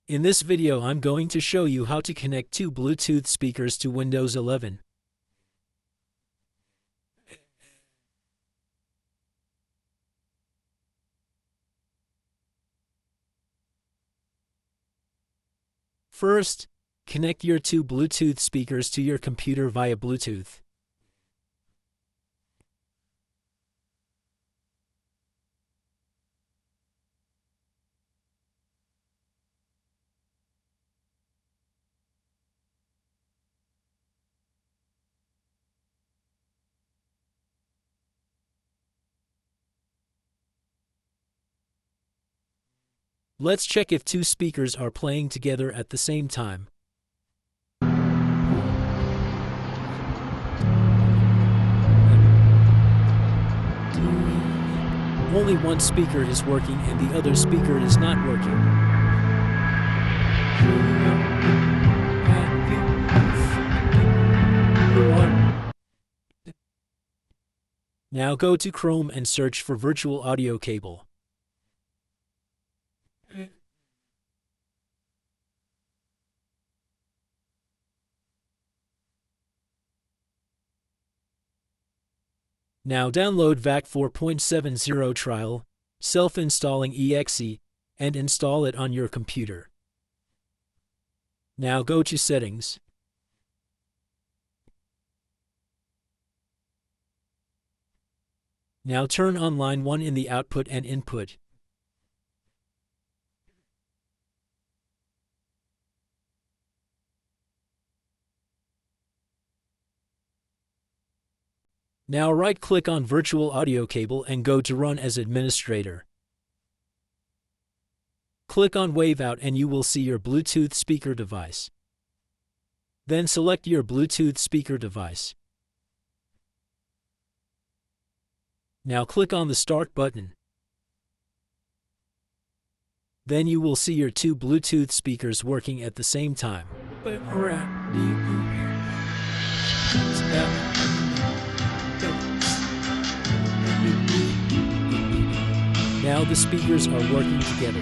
In this video I'm going to show you how to connect two Bluetooth speakers to Windows 11. First, connect your two Bluetooth speakers to your computer via Bluetooth. Let's check if two speakers are playing together at the same time. Only one speaker is working and the other speaker is not working. Now go to Chrome and search for virtual audio cable. Now download VAC 4.70 Trial, Self-Installing EXE, and install it on your computer. Now go to Settings. Now turn on line 1 in the output and input. Now right-click on Virtual Audio Cable and go to Run as Administrator. Click on Wave Out and you will see your Bluetooth speaker device. Then select your Bluetooth speaker device. Now click on the Start button. Then you will see your two Bluetooth speakers working at the same time. Now the speakers are working together.